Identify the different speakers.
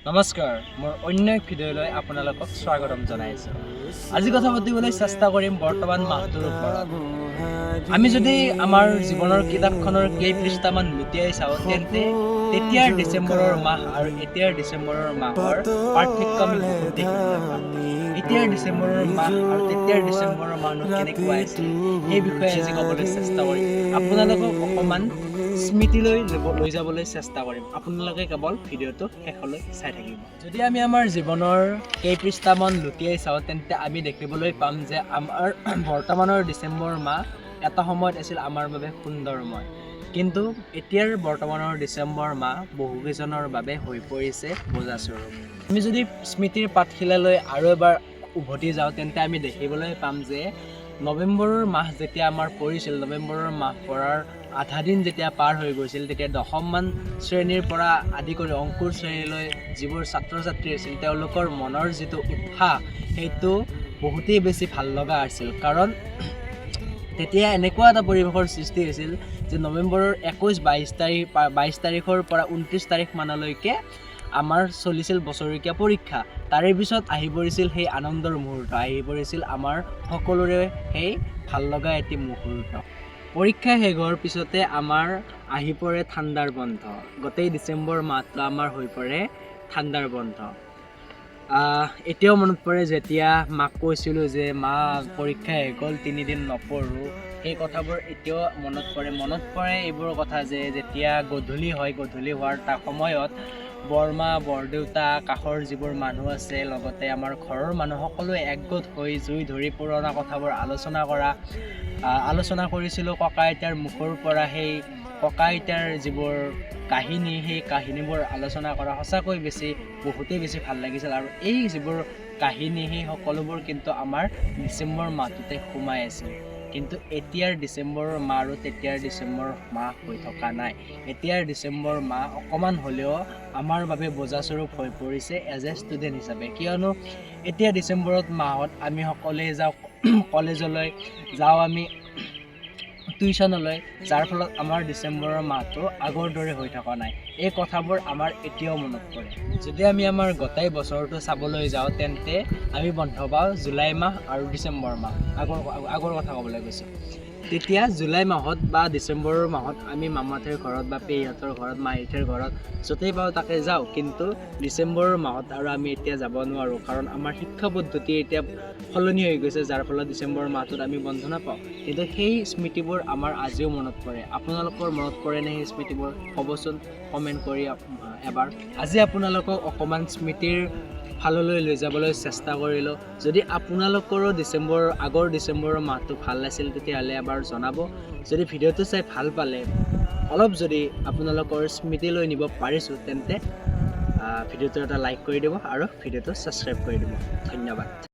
Speaker 1: নমস্কাৰ, মোৰ অন্য এক ভিডিঅ'লৈ আপোনালোকক স্বাগতম জনাইছোঁ। আজি কথা পাতিবলৈ চেষ্টা কৰিম বৰ্তমান মাহটোৰ ওপৰত। আমি যদি আমাৰ জীৱনৰ কিতাপখনৰ কেই পৃষ্ঠামান লুটিয়াই চাওঁ, তেন্তে তেতিয়াৰ ডিচেম্বৰৰ মাহ আৰু এতিয়াৰ ডিচেম্বৰৰ মাহৰ পাৰ্থক্য আমি বহুত দেখিবলৈ পাম। এতিয়াৰ ডিচেম্বৰৰ মাহ আৰু তেতিয়াৰ ডিচেম্বৰৰ মাহনো কেনেকুৱা আছিল, সেই বিষয়ে আজি ক'বলৈ চেষ্টা কৰিম। আপোনালোকক অকণমান স্মৃতিলৈ লৈ যাবলৈ চেষ্টা কৰিম। আপোনালোকে কেৱল ভিডিঅ'টো শেষলৈ চাই থাকিব। যদি আমি আমাৰ জীৱনৰ কেই পৃষ্ঠামান লুটিয়াই চাওঁ, তেন্তে আমি দেখিবলৈ পাম যে আমাৰ বৰ্তমানৰ ডিচেম্বৰ মাহ এটা সময়ত আছিল আমাৰ বাবে সুন্দৰময়, কিন্তু এতিয়াৰ বৰ্তমানৰ ডিচেম্বৰ মাহ বহুকেইজনৰ বাবে হৈ পৰিছে বোজাস্বৰূপ। আমি যদি স্মৃতিৰ পাতখিলালৈ আৰু এবাৰ উভতি যাওঁ, তেন্তে আমি দেখিবলৈ পাম যে নৱেম্বৰৰ মাহ যেতিয়া আমাৰ পৰিছিল, নৱেম্বৰৰ মাহ পৰাৰ আধা দিন যেতিয়া পাৰ হৈ গৈছিল, তেতিয়া দশমমান শ্ৰেণীৰ পৰা আদি কৰি অংকুৰ শ্ৰেণীলৈ যিবোৰ ছাত্ৰ ছাত্ৰী আছিল, তেওঁলোকৰ মনৰ যিটো উৎসাহ সেইটো বহুতেই বেছি ভাল লগা আছিল। কাৰণ তেতিয়া এনেকুৱা এটা পৰিৱেশৰ সৃষ্টি হৈছিল যে নৱেম্বৰৰ 22 তাৰিখৰ পৰা 29 তাৰিখ মানলৈকে আমাৰ চলিছিল বছৰেকীয়া পৰীক্ষা। তাৰে পিছত আহি পৰিছিল সেই আনন্দৰ মুহূৰ্ত, আহি পৰিছিল আমাৰ সকলোৰে সেই ভাল লগা এটি মুহূৰ্ত। পৰীক্ষা শেষ হোৱাৰ পিছতে আমাৰ আহি পৰে ঠাণ্ডাৰ বন্ধ। গোটেই ডিচেম্বৰ মাহটো আমাৰ হৈ পৰে ঠাণ্ডাৰ বন্ধ। এতিয়াও মনত পৰে যেতিয়া মাক কৈছিলোঁ যে মা পৰীক্ষা শেষ গ'ল, 3 দিন নপঢ়োঁ। সেই কথাবোৰ এতিয়াও মনত পৰে এইবোৰ কথা যে যেতিয়া গধূলি হয়, গধূলি হোৱাৰ সময়ত বৰমা বৰদেউতা কাষৰ যিবোৰ মানুহ আছে, লগতে আমাৰ ঘৰৰ মানুহ সকলোৱে একগোট হৈ জুই ধৰি পুৰণা কথাবোৰ আলোচনা কৰিছিলোঁ। ককা আইতাৰ মুখৰ পৰা সেই ককা আইতাৰ যিবোৰ কাহিনী, সেই কাহিনীবোৰ আলোচনা কৰা সঁচাকৈ বহুতেই বেছি ভাল লাগিছিল। আৰু এই যিবোৰ কাহিনী, সেই সকলোবোৰ কিন্তু আমাৰ ডিচেম্বৰ মাহটোতে সোমাই আছিল। কিন্তু এতিয়াৰ ডিচেম্বৰৰ মাহ আৰু তেতিয়াৰ ডিচেম্বৰ মাহ হৈ থকা নাই। এতিয়াৰ ডিচেম্বৰ মাহ অকণমান হ'লেও আমাৰ বাবে বোজাস্বৰূপ হৈ পৰিছে এজ এ ষ্টুডেণ্ট হিচাপে। কিয়নো এতিয়া ডিচেম্বৰত মাহত আমি সকলোৱে যাওঁ কলেজলৈ, যাওঁ আমি টিউশ্যনলৈ, যাৰ ফলত আমাৰ ডিচেম্বৰৰ মাহটো আগৰ দৰে হৈ থকা নাই। এই কথাবোৰ আমাৰ এতিয়াও মনত পৰে। যদি আমি আমাৰ গোটেই বছৰটো চাবলৈ যাওঁ, তেন্তে আমি বন্ধ পাওঁ জুলাই মাহ আৰু ডিচেম্বৰ মাহ। আগৰ কথা ক'বলৈ গৈছোঁ। তেতিয়া জুলাই মাহত বা ডিচেম্বৰৰ মাহত আমি মামাহঁতৰ ঘৰত বা পেহীহঁতৰ ঘৰত, মাহীহঁতৰ ঘৰত য'তেই পাওঁ তাকে যাওঁ। কিন্তু ডিচেম্বৰৰ মাহত আৰু আমি এতিয়া যাব নোৱাৰোঁ, কাৰণ আমাৰ শিক্ষা পদ্ধতি এতিয়া সলনি হৈ গৈছে, যাৰ ফলত ডিচেম্বৰ মাহটোত আমি বন্ধ নাপাওঁ। কিন্তু সেই স্মৃতিবোৰ আমাৰ আজিও মনত পৰে। আপোনালোকৰ মনত পৰেনে সেই স্মৃতিবোৰ? ক'বচোন কমেণ্ট কৰি এবাৰ। আজি আপোনালোকক অকণমান স্মৃতিৰ ফাললৈ লৈ যাবলৈ চেষ্টা কৰিলোঁ। যদি আপোনালোকৰো আগৰ ডিচেম্বৰৰ মাহটো ভাল আছিল, তেতিয়াহ'লে এবাৰ জনাব। যদি ভিডিঅ'টো চাই ভাল পালে, অলপ যদি আপোনালোকৰ স্মৃতিলৈ নিব পাৰিছোঁ, তেন্তে ভিডিঅ'টো এটা লাইক কৰি দিব আৰু ভিডিঅ'টো ছাবস্ক্ৰাইব কৰি দিব। ধন্যবাদ।